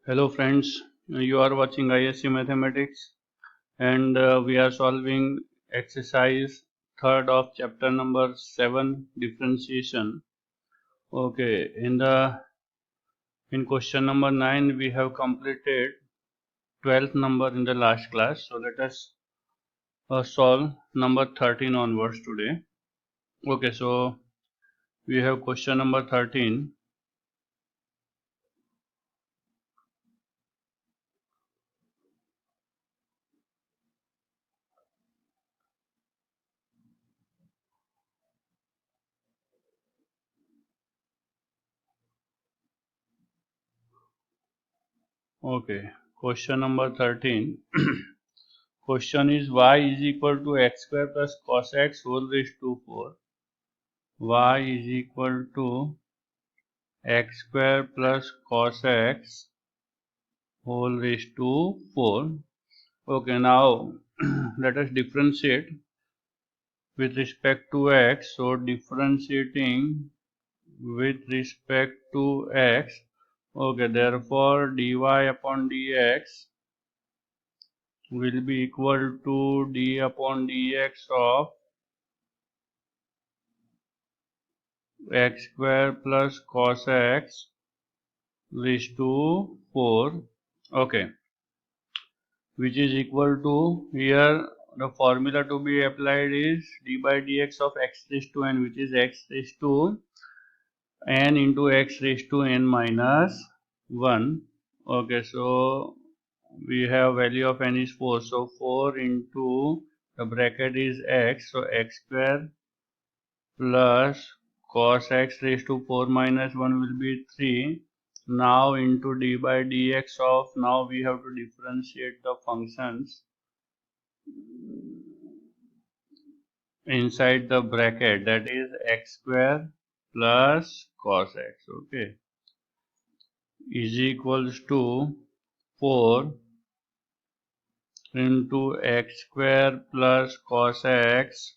Hello friends, you are watching ISC Mathematics and we are solving exercise third of chapter number 7 differentiation. Okay, in question number 9 we have completed 12th number in the last class. So let us solve number 13 onwards today. Okay, so we have question number 13. Okay, question number 13. Question is y is equal to x square plus cos x whole raised to 4. Y is equal to x square plus cos x whole raised to 4. Okay, now let us differentiate with respect to x. So differentiating with respect to x. Okay, therefore dy upon dx will be equal to d upon dx of x square plus cos x raised to 4. Okay, which is equal to, here the formula to be applied is d by dx of x raised to n, which is x raised to n into x raised to n minus 1. Okay, so we have value of n is 4, so 4 into the bracket is x, so x square plus cos x raised to 4 minus 1 will be 3. Now into d by dx of, now we have to differentiate the functions inside the bracket, that is x square plus cos x, okay, is equals to 4 into x square plus cos x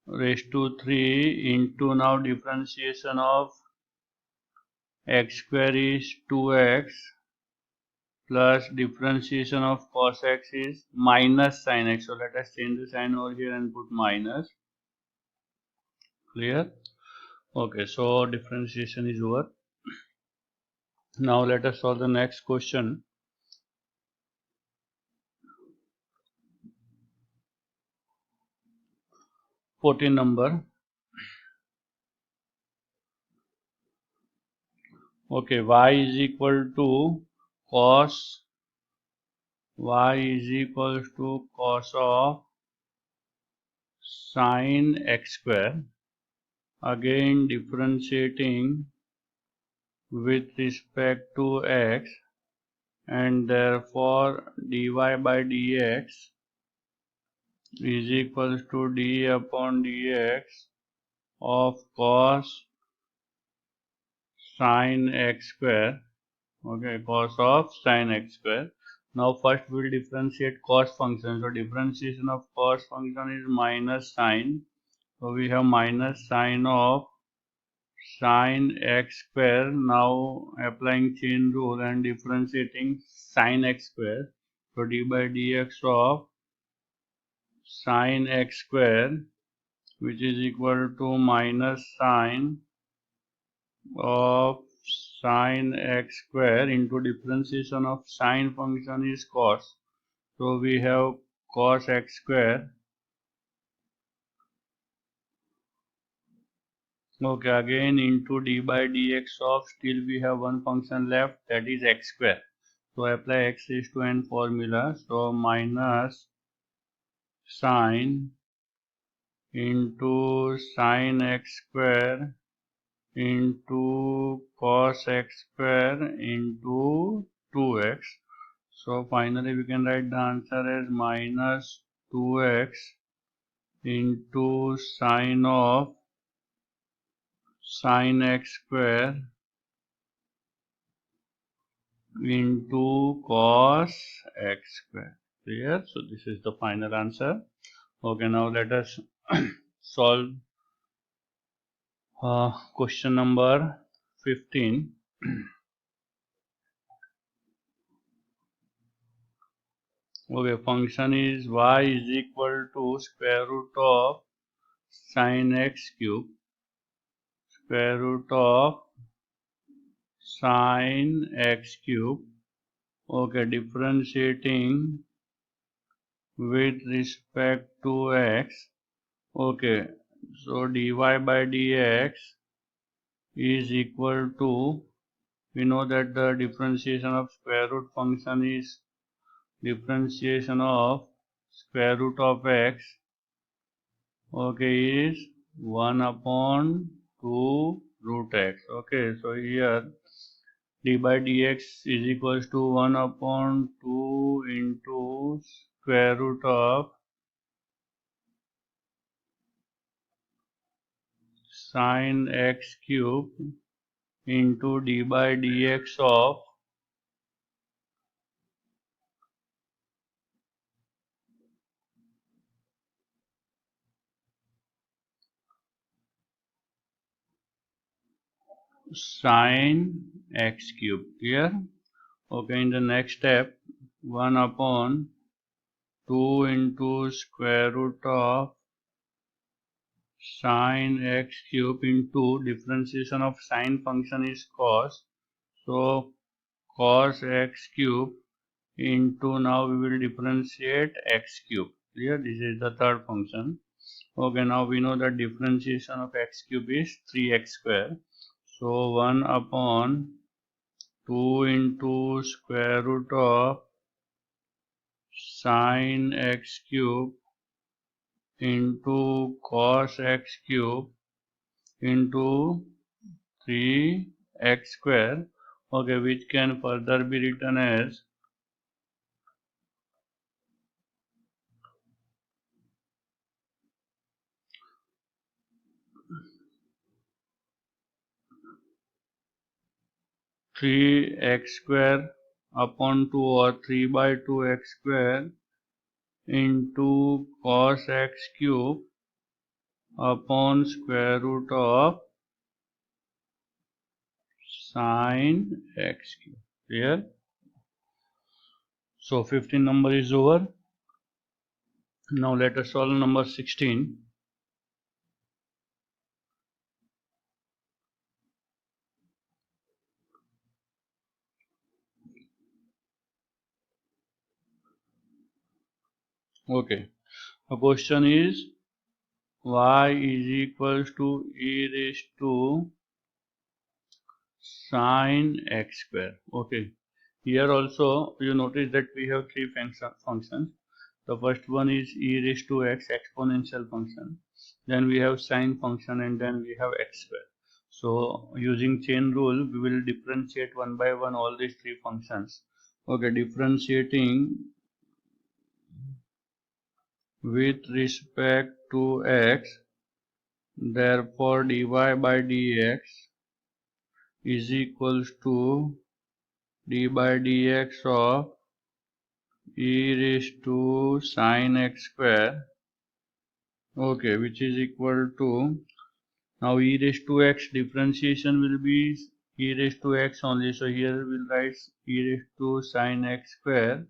raised to 3 into, now differentiation of x square is 2x plus differentiation of cos x is minus sin x. So let us change the sign over here and put minus. Clear? Okay, so differentiation is over. Now let us solve the next question. 14 number. Okay, y is equal to cos, y is equals to cos of sin x square. Again differentiating with respect to x, and therefore dy by dx is equals to d upon dx of cos sin x square. Okay, cos of sin x square. Now first we will differentiate cos function. So differentiation of cos function is minus sin. So we have minus sin of sin x square. Now applying chain rule and differentiating sin x square. So d by dx of sin x square, which is equal to minus sin of sin x square into differentiation of sin function is cos. So we have cos x square. Okay, again into d by dx of, still we have one function left, that is x square. So apply x raised to n formula. So minus sin into sin x square into cos x square into 2x. So finally we can write the answer as minus 2x into sin of sin x square into cos x square. Clear? So this is the final answer. Okay, now let us solve question number 15. Okay, function is y is equal to square root of sin x cube, square root of sin x cube. Okay, differentiating with respect to x. Okay, so dy by dx is equal to, we know that the differentiation of square root function is differentiation of square root of x, okay, is 1 upon 2 root x. Okay, so here d by dx is equals to 1 upon 2 into square root of sin x cube into d by dx of sin x cube. Here, okay, in the next step, 1 upon 2 into square root of sin x cube into differentiation of sine function is cos. So cos x cube into, now we will differentiate x cube. Here, this is the third function. Okay, now we know that differentiation of x cube is 3x square. So 1 upon 2 into square root of sin x cube into cos x cube into 3x square, okay, which can further be written as 3x square upon 2, or 3 by 2x square into cos x cube upon square root of sin x cube. Clear? So 15 number is over. Now let us solve number 16. Okay. The question is y is equals to e raised to sin x square. Okay. Here also you notice that we have three functions. The first one is e raised to x exponential function. Then we have sine function, and then we have x square. So using chain rule, we will differentiate one by one all these three functions. Okay, differentiating with respect to x, therefore dy by dx is equals to d by dx of e raised to sin x square, okay, which is equal to, now e raised to x differentiation will be e raised to x only, so here we'll write e raised to sin x square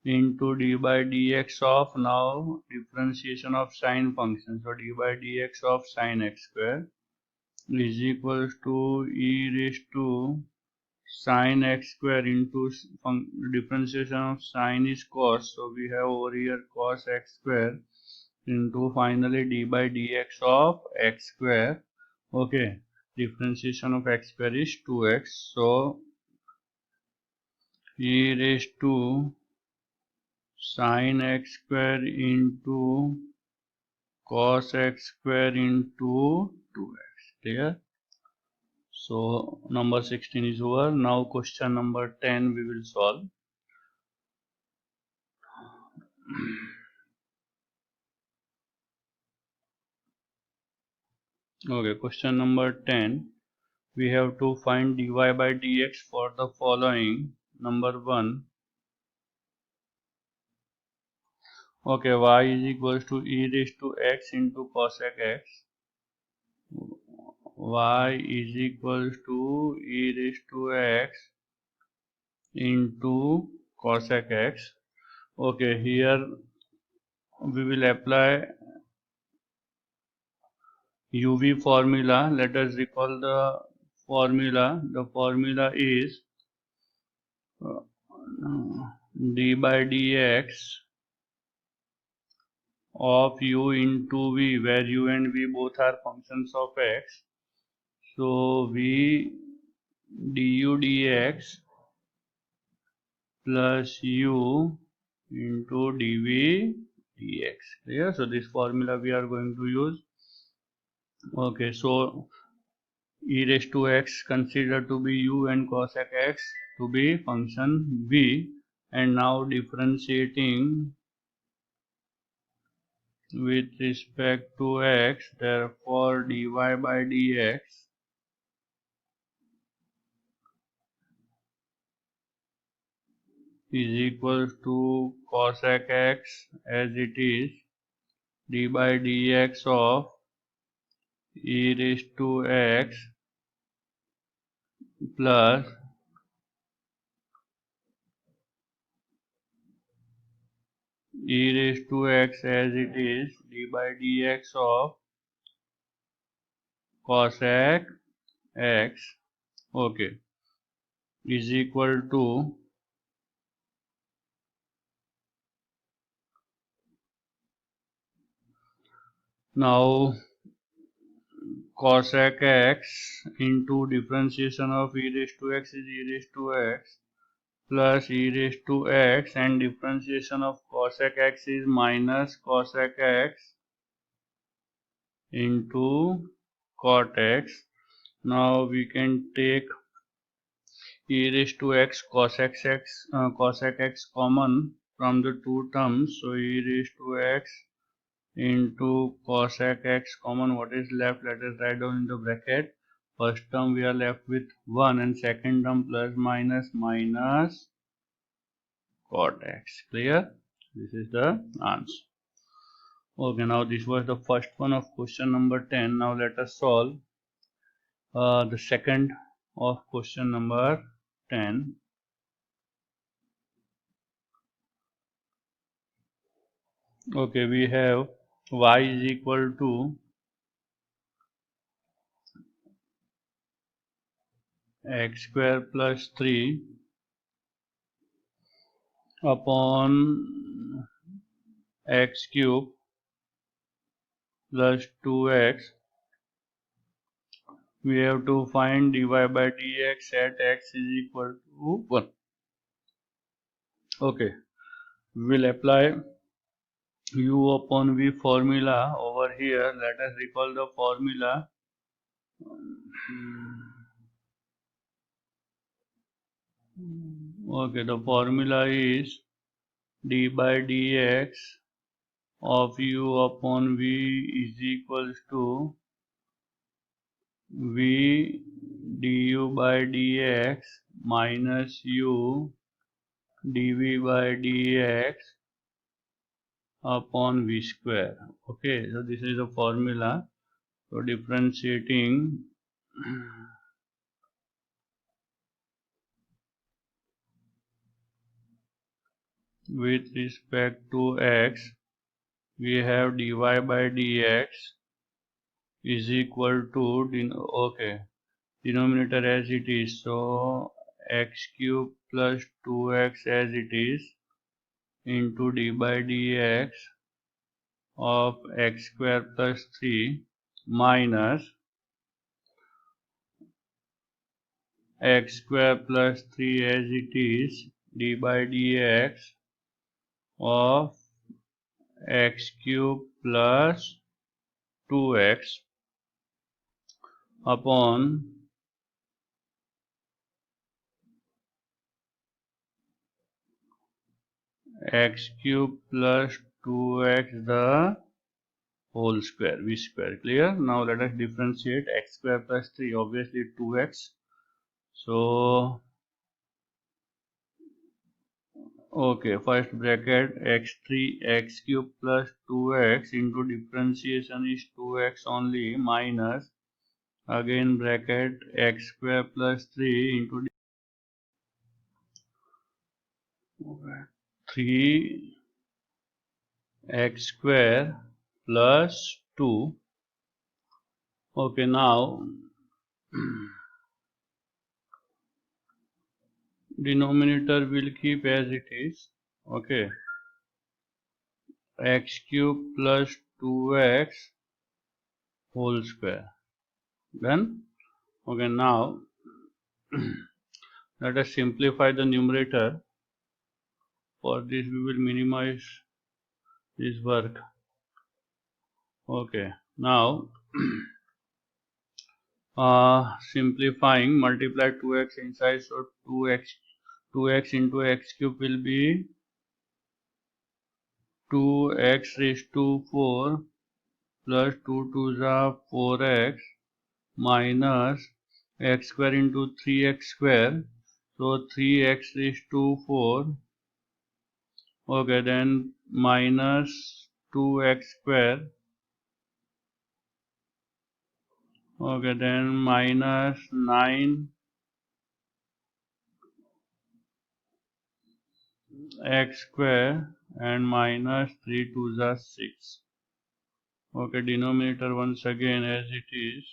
into d by dx of, now differentiation of sine function, so d by dx of sin x square is equals to e raised to sin x square into differentiation of sine is cos, so we have over here cos x square into finally d by dx of x square. Okay, differentiation of x square is 2x, so e raised to sin x square into cos x square into 2x. Clear? So number 16 is over. Now question number 10 we will solve. Okay, question number 10. We have to find dy by dx for the following. Number 1. Okay, y is equals to e raised to x into cosec x. Y is equals to e raised to x into cosec x. Okay, here we will apply UV formula. Let us recall the formula. The formula is d by dx of u into v, where u and v both are functions of x. So v du dx plus u into dv dx. Clear? So this formula we are going to use. Okay, so e raised to x considered to be u and cosec x to be function v, and now differentiating with respect to x, therefore dy by dx is equal to cosec x as it is d by dx of e raised to x plus e raised to x as it is d by dx of cosec x, okay, is equal to now cosec x into differentiation of e raised to x is e raised to x plus e raised to x, and differentiation of cosec x is minus cosec x into cot x. Now we can take e raised to x cosec x common from the two terms, so e raised to x into cosec x common. What is left? Let us write down in the bracket. First term we are left with 1, and second term plus minus minus cot x. Clear? This is the answer. Okay, now this was the first one of question number 10. Now let us solve the second of question number 10. Okay, we have y is equal to x square plus 3 upon x cube plus 2x. We have to find dy by dx at x is equal to 1. Okay, we will apply u upon v formula over here. Let us recall the formula. Okay, the formula is d by dx of u upon v is equals to v du by dx minus u dv by dx upon v square. Okay, so this is the formula. So differentiating with respect to x, we have dy by dx is equal to denominator as it is, so x cube plus 2x as it is into d by dx of x square plus 3 minus x square plus 3 as it is d by dx of x cube plus 2x upon x cube plus 2x the whole square, v square. Clear? Now let us differentiate x square plus 3, obviously 2x. So okay, first bracket x cube plus 2x into differentiation is 2x only minus again bracket x square plus 3 into 3x square plus 2. Okay, now denominator will keep as it is. Okay, x cube plus 2x whole square. Done. Okay, now let us simplify the numerator. For this we will minimize this work. Okay, now simplifying, multiply 2x inside, so 2x into x cube will be 2x raised to 4 plus 2 to the 4x minus x square into 3x square, so 3x raised to 4. Okay, then minus 2x square. Okay, then minus 9 x square and minus 3 to the 6. Okay, denominator once again as it is.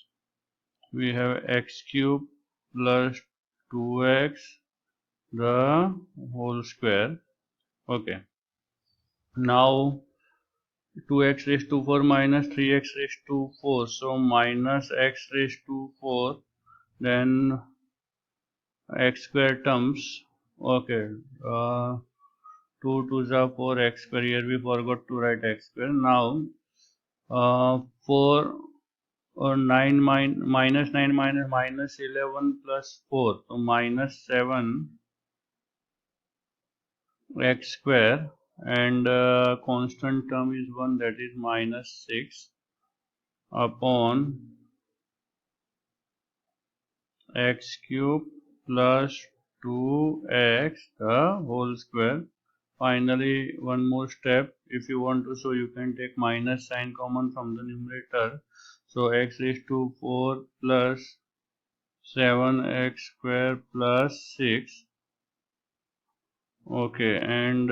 We have x cube plus 2x the whole square. Okay, now 2x raised to 4 minus 3x raised to 4, so minus x raised to 4, then x square terms. Okay, 2 to the 4x square, here we forgot to write x square. Now 4 or 9 minus 9 minus 11 plus 4, so minus 7 x square, and constant term is 1, that is minus 6 upon x cube plus 2x the whole square. Finally, one more step, if you want to, so you can take minus sign common from the numerator, so x raised to 4 plus 7x square plus 6. Okay, and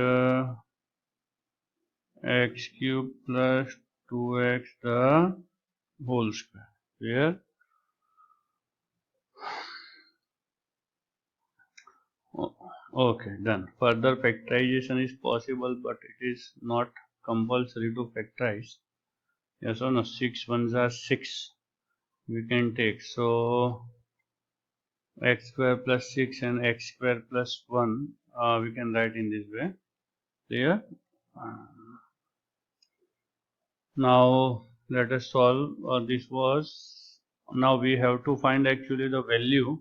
x cube plus 2x the whole square. Here. Okay, done. Further factorization is possible, but it is not compulsory to factorize. Yes or no? 6 ones are 6. We can take. So x square plus 6 and x square plus 1, we can write in this way. Clear? Now let us solve. This was, now we have to find actually the value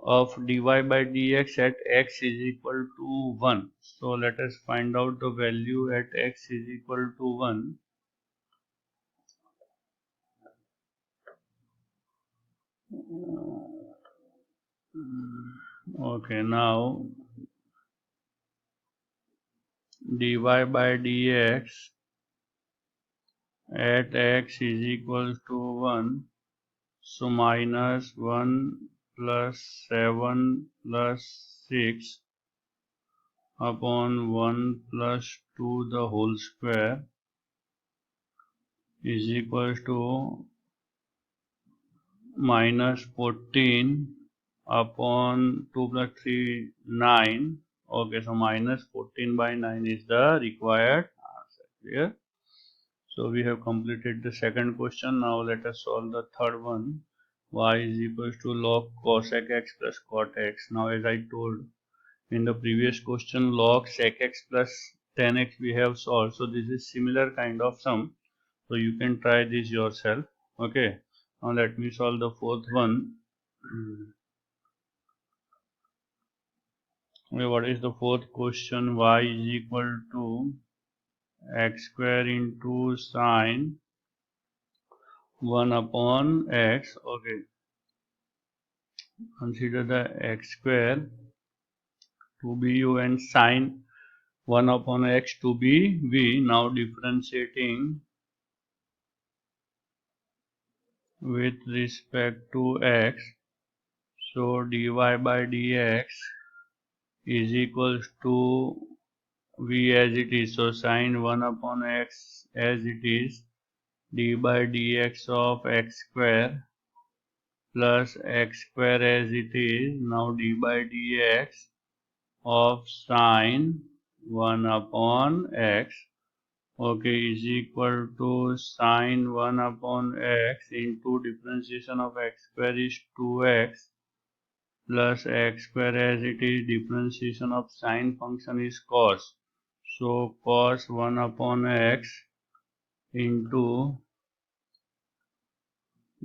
of dy by dx at x is equal to 1. So let us find out the value at x is equal to 1. Okay, now dy by dx at x is equal to 1. So minus 1 plus 7 plus 6 upon 1 plus 2 the whole square is equal to minus 14 upon 2 plus 3, 9. Okay, so minus 14 by 9 is the required answer. Clear? So we have completed the second question. Now let us solve the third one. Y is equals to log cosec x plus cot x. Now as I told in the previous question, log sec x plus tan x we have solved. So this is similar kind of sum. So you can try this yourself. Okay. Now let me solve the fourth one. Okay, what is the fourth question? Y is equal to x square into sine 1 upon x. Okay, consider the x square to be u and sine 1 upon x to be v. Now differentiating with respect to x, so dy by dx is equals to v as it is, so sine 1 upon x as it is, d by dx of x square plus x square as it is, now d by dx of sine 1 upon x, okay, is equal to sine 1 upon x into differentiation of x square is 2x plus x square as it is, differentiation of sine function is cos. So cos 1 upon x into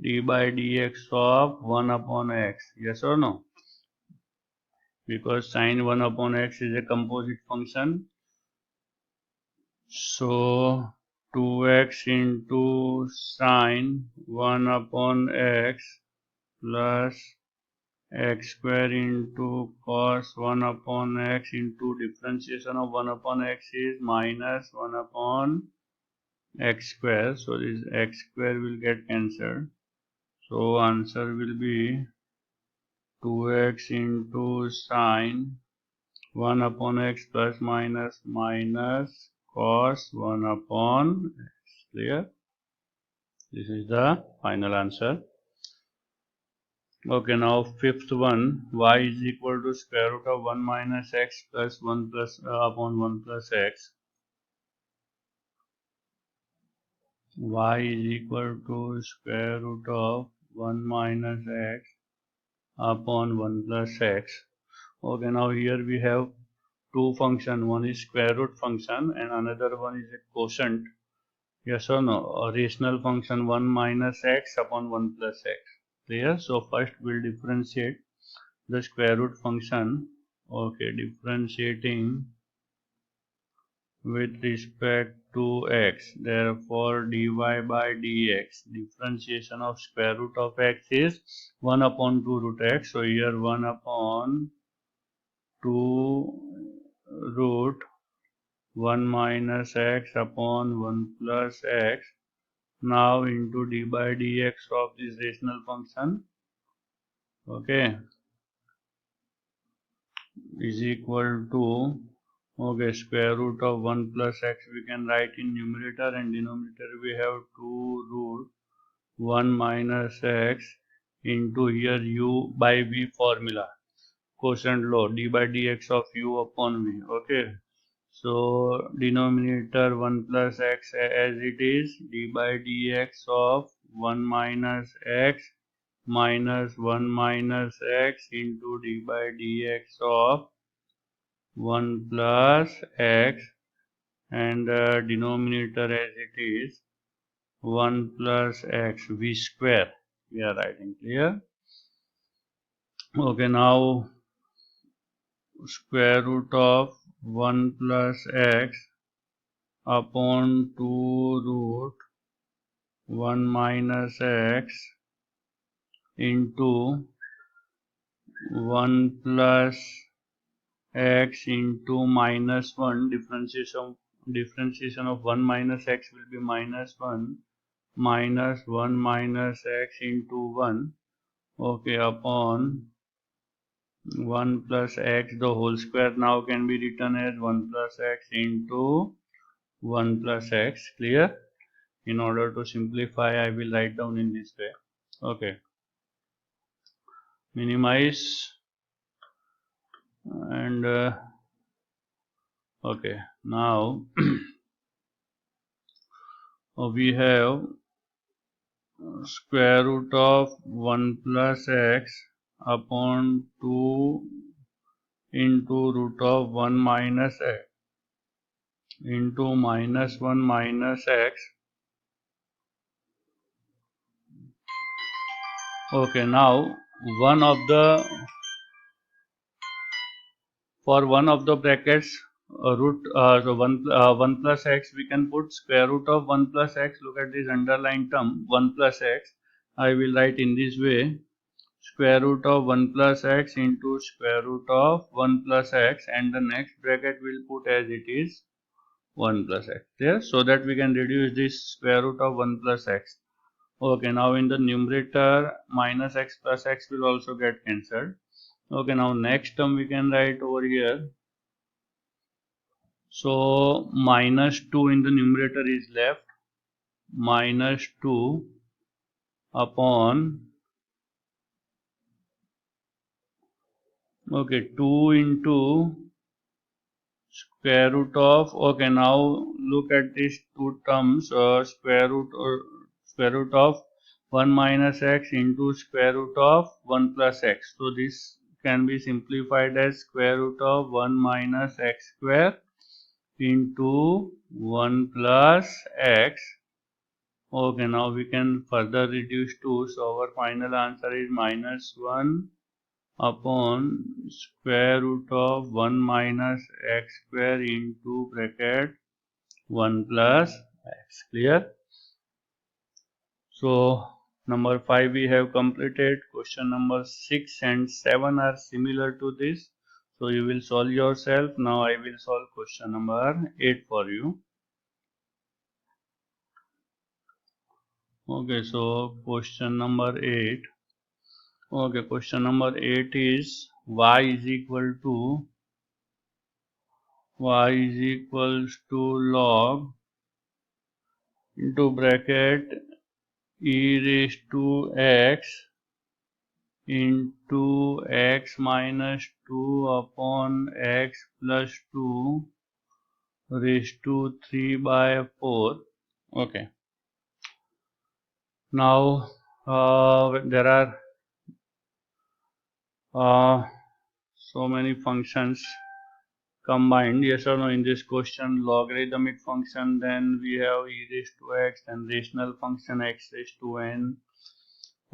d by dx of 1 upon x. Yes or no? Because sine 1 upon x is a composite function. So 2x into sine 1 upon x plus x square into cos 1 upon x into differentiation of 1 upon x is minus 1 upon x square. So this x square will get cancelled. So answer will be 2x into sine 1 upon x plus minus minus cos 1 upon x. Clear? This is the final answer. Okay, now fifth one, y is equal to square root of 1 minus x plus 1 plus upon 1 plus x. Y is equal to square root of 1 minus x upon 1 plus x. Okay, now here we have two functions. One is square root function and another one is a quotient. Yes or no? A rational function 1 minus x upon 1 plus x. Clear? So first we'll differentiate the square root function. Okay, differentiating with respect to x. Therefore, dy by dx, differentiation of square root of x is 1 upon 2 root x. So here 1 upon 2 root 1 minus x upon 1 plus x. Now into d by dx of this rational function. Okay, is equal to, okay, square root of 1 plus x we can write in numerator, and denominator we have 2 root 1 minus x into here u by v formula, quotient law, d by dx of u upon v. Okay, so denominator 1 plus x as it is, d by dx of 1 minus x minus 1 minus x into d by dx of 1 plus x, and denominator as it is 1 plus x v square we are writing. Clear? Okay, now square root of 1 plus x upon 2 root 1 minus x into 1 plus x into minus 1, differentiation of 1 minus x will be minus 1 minus 1 minus x into 1, okay, upon 1 plus x, the whole square now can be written as 1 plus x into 1 plus x. Clear? In order to simplify, I will write down in this way. Okay, minimize, and okay, now we have square root of 1 plus x upon 2 into root of 1 minus x into minus 1 minus x. Okay, now one of the, for one of the brackets root, so 1 plus x we can put square root of 1 plus x. Look at this underlined term 1 plus x. I will write in this way, square root of 1 plus x into square root of 1 plus x, and the next bracket will put as it is 1 plus x there, so that we can reduce this square root of 1 plus x. Okay, now in the numerator minus x plus x will also get cancelled. Okay, now next term we can write over here So minus 2 in the numerator is left, minus 2 upon, okay, 2 into square root of, okay, now look at these two terms, square root of 1 minus x into square root of 1 plus x. So this can be simplified as square root of 1 minus x square into 1 plus x. Okay, now we can further reduce 2. So our final answer is minus 1 upon square root of 1 minus x square into bracket 1 plus x. Clear? So number 5 we have completed. Question number 6 and 7 are similar to this. So you will solve yourself. Now I will solve question number 8 for you. Okay, so question number 8. Okay, question number 8 is y is equal to log into bracket e raised to x into x minus 2 upon x plus 2 raised to 3 by 4. Okay. Now there are so many functions combined, yes or no, in this question. Logarithmic function, then we have e raised to x, and rational function x raised to n.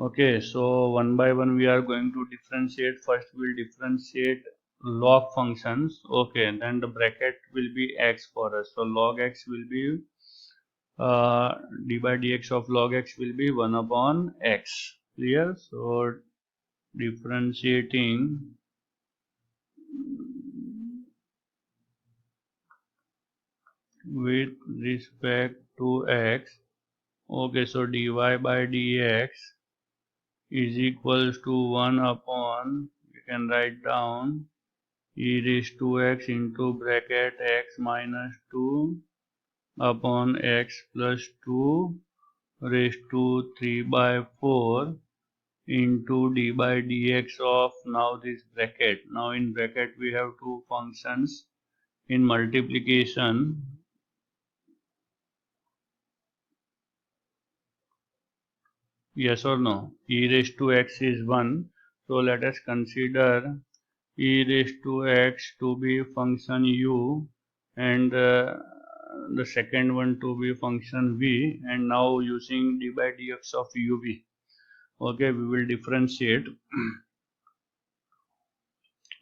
Okay, so one by one we are going to differentiate. First we'll differentiate log functions. Okay, then the bracket will be x for us. So log x will be d by dx of log x will be 1 upon x. Clear? So differentiating with respect to x. Okay, so dy by dx is equals to 1 upon, we can write down, e raised to x into bracket x minus 2 upon x plus 2 raised to 3 by 4 into d by dx of, now this bracket. Now in bracket we have two functions. In multiplication, yes or no, e raised to x is 1. So let us consider e raised to x to be function u, and the second one to be function v, and now using d by dx of uv, okay, we will differentiate.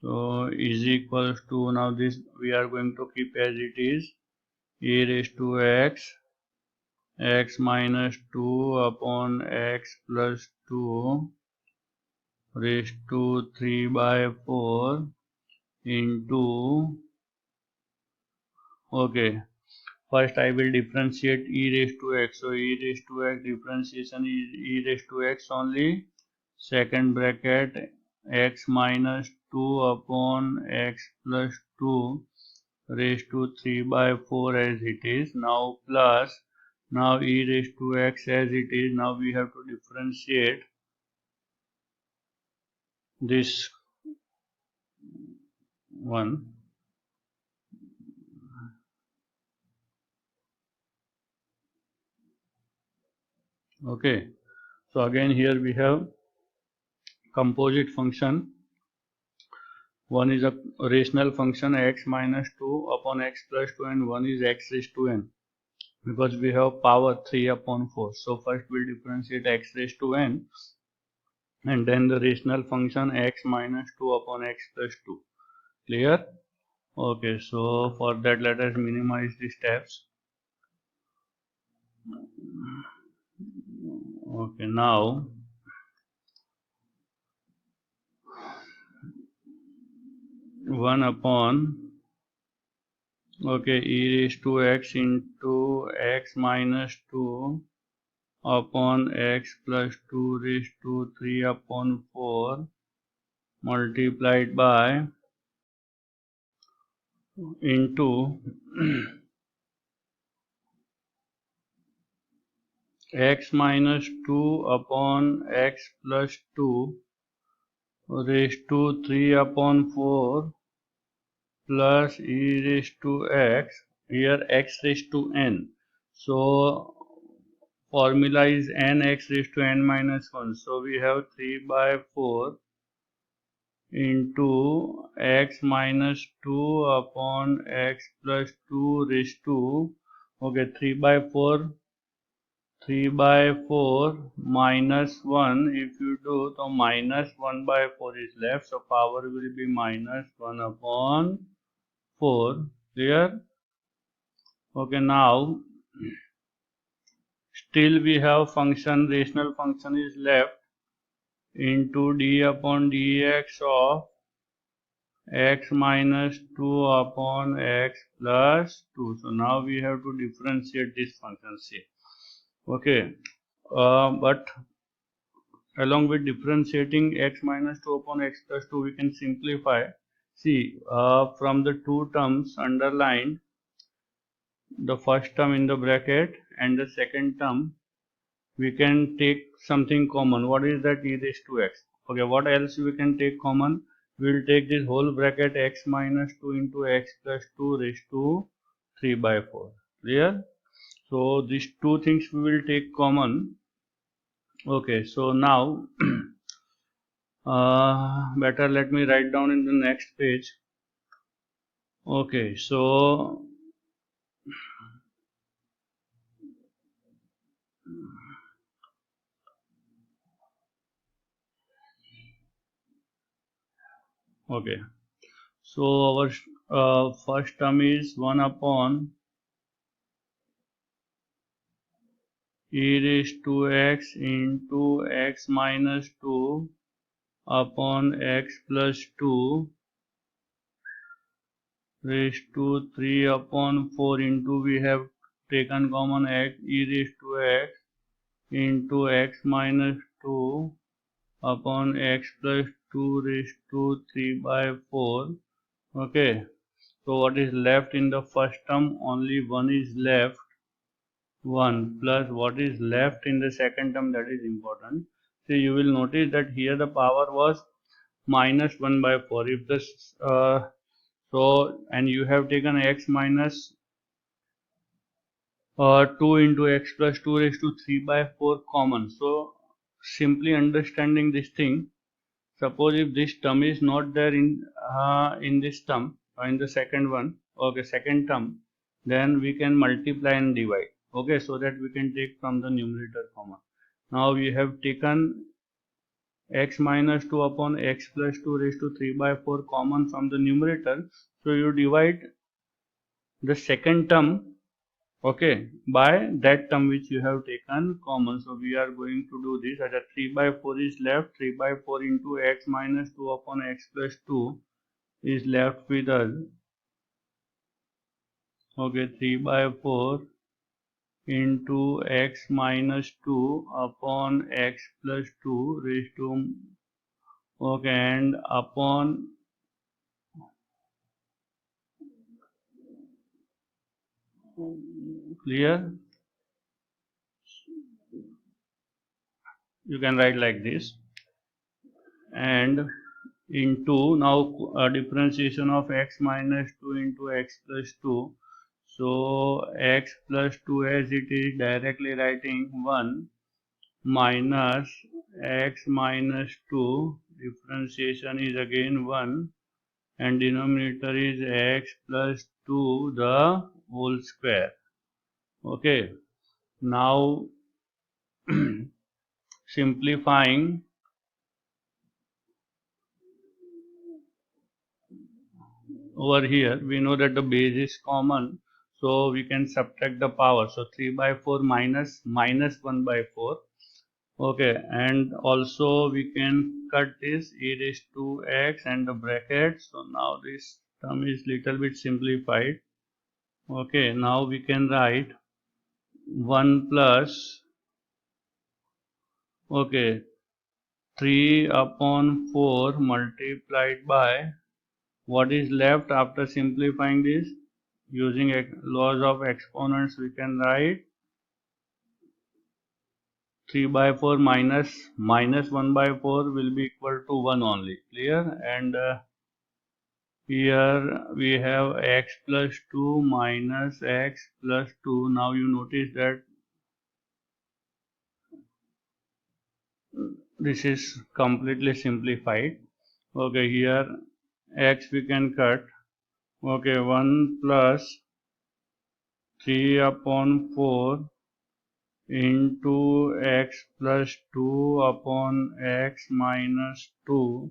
So is equals to, now this we are going to keep as it is, e raised to x minus 2 upon x plus 2 raised to 3 by 4 into, okay, first I will differentiate e raised to x. So e raised to x differentiation is e raised to x only. Second bracket x minus 2 upon x plus 2 raised to 3 by 4 as it is. Now plus, now e raised to x as it is. Now we have to differentiate this one. Okay. So again here we have composite function. One is a rational function x minus 2 upon x plus 2, and one is x raised to n, because we have power 3 upon 4. So first we'll differentiate x raised to n, and then the rational function x minus 2 upon x plus 2. Clear? Okay, so for that let us minimize the steps. Okay, now one upon, okay, e raised to x into x minus 2 upon x plus 2 raised to 3 upon 4 multiplied by into x minus 2 upon x plus 2 raised to 3 upon 4 plus e raised to x, here x raised to n. So formula is n x raised to n minus 1. So we have 3 by 4 into x minus 2 upon x plus 2 raised to, okay, 3 by 4 minus 1, if you do, so minus 1 by 4 is left, so power will be minus 1 upon 4, clear? Okay, now still we have function, rational function is left into d upon dx of x minus 2 upon x plus 2. So now we have to differentiate this function c. Okay, but along with differentiating x minus 2 upon x plus 2, we can simplify. See, from the two terms underlined, the first term in the bracket and the second term, we can take something common. What is that? E raised to x. Okay, what else we can take common? We will take this whole bracket x minus 2 into x plus 2 raised to 3 by 4. Clear? So these two things we will take common. Okay, so now better let me write down in the next page. Okay, so okay, so our first term is 1 upon e raised to x into x minus 2 upon x plus 2 raised to 3 upon 4 into, we have taken common x, e raised to x into x minus 2 upon x plus 2 raised to 3 by 4. Okay, so what is left in the first term? Only 1 is left, 1 plus what is left in the second term, that is important. So you will notice that here the power was minus 1 by 4. If this so, and you have taken x minus 2 into x plus 2 raised to 3 by 4 common. So simply understanding this thing, suppose if this term is not there in this term, in the second one, okay, second term, then we can multiply and divide, okay, so that we can take from the numerator common. Now we have taken x minus 2 upon x plus 2 raised to 3 by 4 common from the numerator. So you divide the second term, okay, by that term which you have taken common. So we are going to do this. As a 3 by 4 is left, 3 by 4 into x minus 2 upon x plus 2 is left with us. Okay, 3 by 4 into x minus 2 upon x plus 2 raised to, okay, and upon, clear? You can write like this, and into, now differentiation of x minus 2 into x plus 2. So x plus 2 as it is, directly writing 1 minus x minus 2, differentiation is again 1, and denominator is x plus 2 the whole square. Okay, now simplifying, over here we know that the base is common, so we can subtract the power. So 3 by 4 minus 1 by 4. Okay, and also we can cut this e raised to x and the bracket. So now this term is little bit simplified. Okay, now we can write 1 plus, okay, 3 upon 4 multiplied by What is left after simplifying this? Using laws of exponents, we can write 3 by 4 minus 1 by 4 will be equal to 1 only. Clear? And here we have x plus 2 minus x plus 2. Now you notice that this is completely simplified. Okay, here x we can cut. Okay, 1 plus 3 upon 4 into x plus 2 upon x minus 2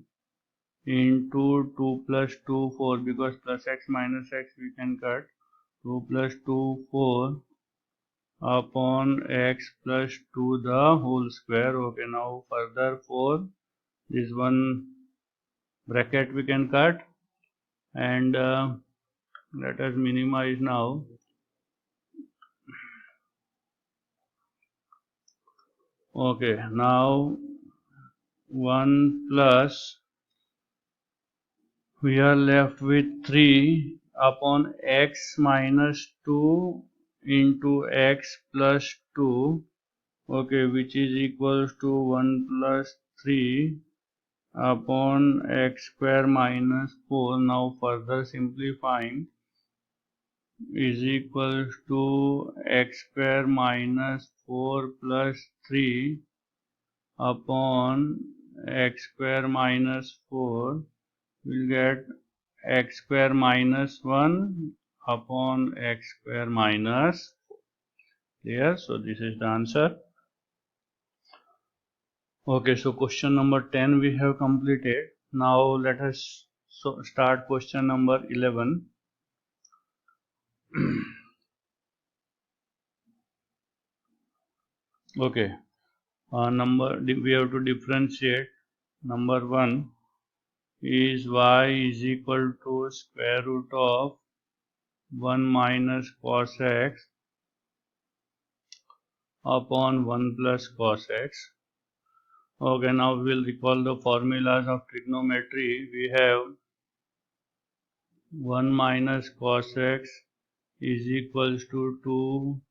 into 2 plus 2 4, because plus x minus x we can cut. 2 plus 2 4 upon x plus 2 the whole square. Okay, now further 4, this one bracket we can cut, and let us minimize now. Okay, now 1 plus, we are left with 3 upon x minus 2 into x plus 2, okay, which is equals to 1 plus 3 upon x square minus 4. Now further simplifying, is equals to x square minus 4 plus 3 upon x square minus 4, will get x square minus 1 upon x square minus 4. Clear? So this is the answer. Okay, so question number 10 we have completed. Now let us start question number 11. Okay, we have to differentiate. Number 1 is y is equal to square root of 1 minus cos x upon 1 plus cos x. Okay, now we will recall the formulas of trigonometry. We have 1 minus cos x is equals to 2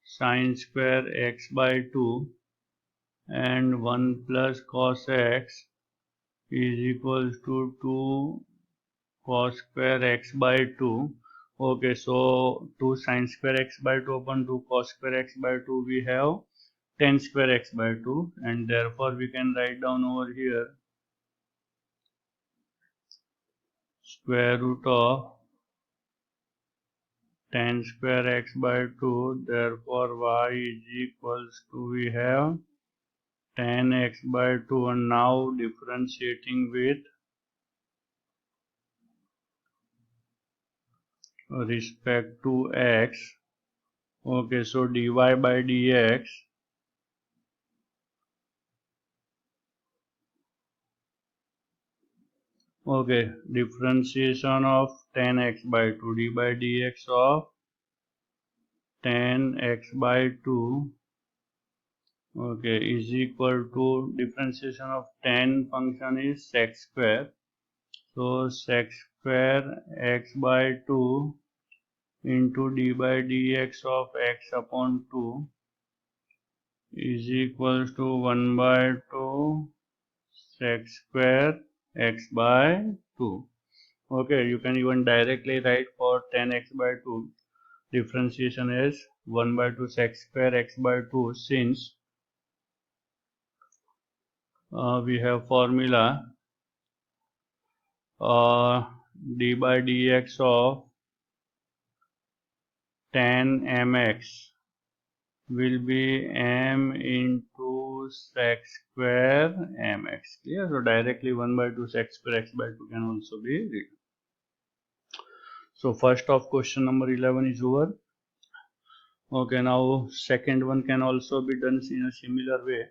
sin square x by 2, and 1 plus cos x is equals to 2 cos square x by 2. Okay, so 2 sin square x by 2 upon 2 cos square x by 2, we have 10 square x by 2, and therefore we can write down over here square root of 10 square x by 2. Therefore y is equals to, we have 10x by 2, and now differentiating with respect to x. Okay, so dy by dx, okay, differentiation of 10x by 2, d by dx of 10x by 2, okay, is equal to, differentiation of 10 function is sec square. So sec square x by 2 into d by dx of x upon 2 is equals to 1 by 2 sec square x by 2. Okay, you can even directly write for 10x by 2, differentiation is 1 by 2 sec square x by 2, since we have formula d by dx of 10 mx will be m into sec square mx. Clear? So directly 1 by 2 sec square x by 2 can also be written. So first of question number 11 is over. Okay, now second one can also be done in a similar way.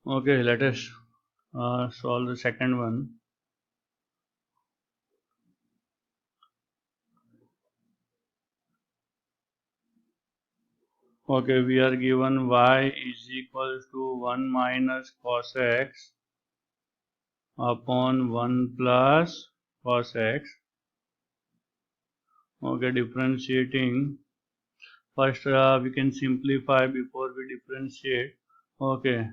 Okay, let us solve the second one. Okay, we are given y is equal to 1 minus cos x upon 1 plus cos x. Okay, differentiating. First, we can simplify before we differentiate. Okay,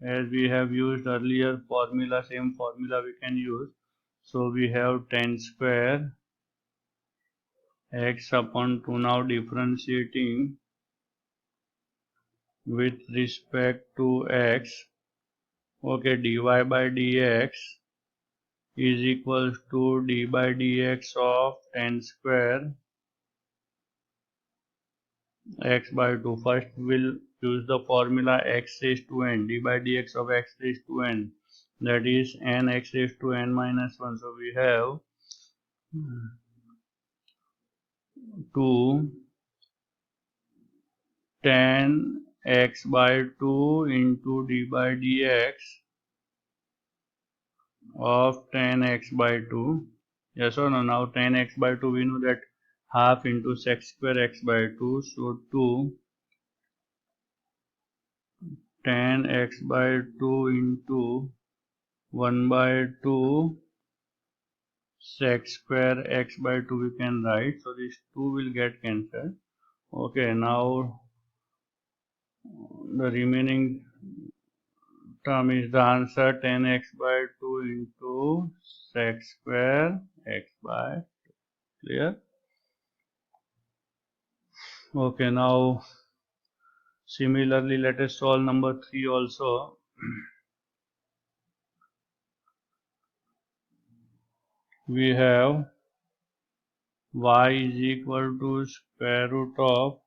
as we have used earlier formula, same formula we can use. So we have tan square x upon 2. Now differentiating with respect to x. Okay, dy by dx is equals to d by dx of tan square x by 2. First we'll use the formula x raised to n, d by dx of x raised to n, that is n x raised to n minus 1. So we have 2 tan x by 2 into d by dx of tan x by 2. Yes or no? Now tan x by 2, we know that half into sec square x by 2. So 2 tan x by 2 into 1 by 2 sec square x by 2 we can write. So this 2 will get cancelled. Okay, now the remaining term is the answer, tan x by 2 into sec square x by 2. Clear? Okay, now similarly let us solve number 3 also. We have y is equal to square root of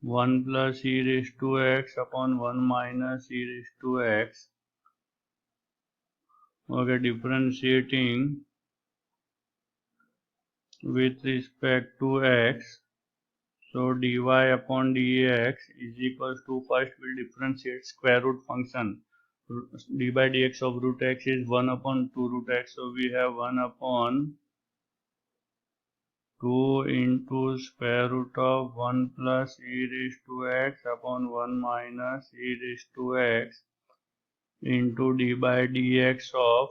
1 plus e raised to x upon 1 minus e raised to x. Okay, differentiating with respect to x. So dy upon dx is equals to, first we'll differentiate square root function. D by dx of root x is 1 upon 2 root x. So we have 1 upon 2 into square root of 1 plus e raised to x upon 1 minus e raised to x into d by dx of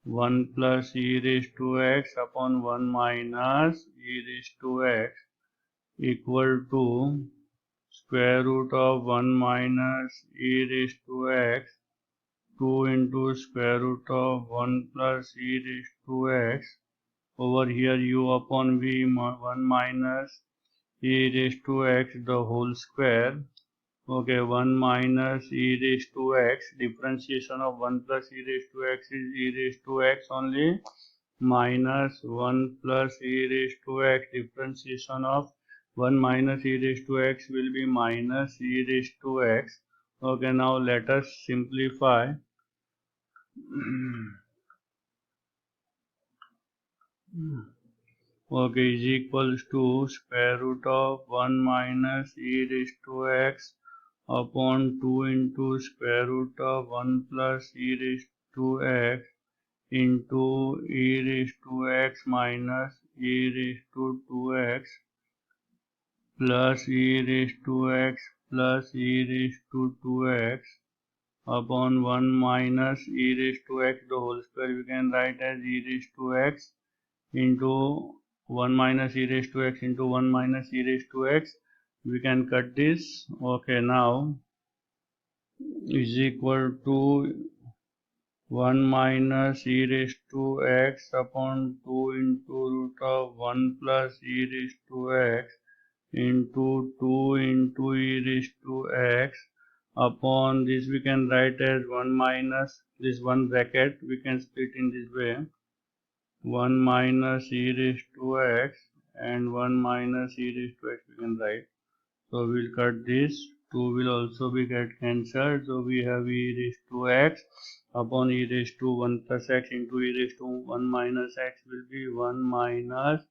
1 plus e raised to x upon 1 minus e raised to x equal to square root of 1 minus e raised to x 2 into square root of 1 plus e raised to x. Over here u upon v 1 minus e raised to x the whole square. Okay, 1 minus e raised to x, differentiation of 1 plus e raised to x is e raised to x only, minus 1 plus e raised to x, differentiation of 1 minus e raised to x will be minus e raised to x. Okay, now let us simplify. Okay, is equals to square root of 1 minus e raised to x upon 2 into square root of 1 plus e raised to x into e raised to x minus e raised to 2x plus e raised to x plus e raised to 2x upon 1 minus e raised to x the whole square. We can write as e raised to x into 1 minus e raised to x into 1 minus e raised to x. We can cut this. Okay, now is equal to 1 minus e raised to x upon 2 into root of 1 plus e raised to x into 2 into e raised to x upon this we can write as 1 minus this one bracket we can split in this way, 1 minus e raised to x and 1 minus e raised to x we can write. So we'll cut this, 2 will also be get cancelled. So we have e raised to x upon e raised to 1 plus x into e raised to 1 minus x will be 1 minus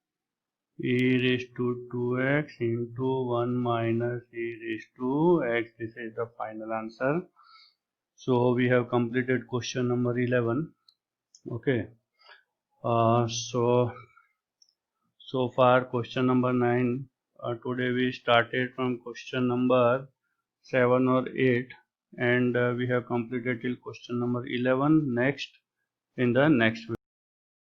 e raised to 2x into 1 minus e raised to x. This is the final answer. So we have completed question number 11. Okay. So far question number 9. Today we started from question number 7 or 8. and we have completed till question number 11. Next in the next video.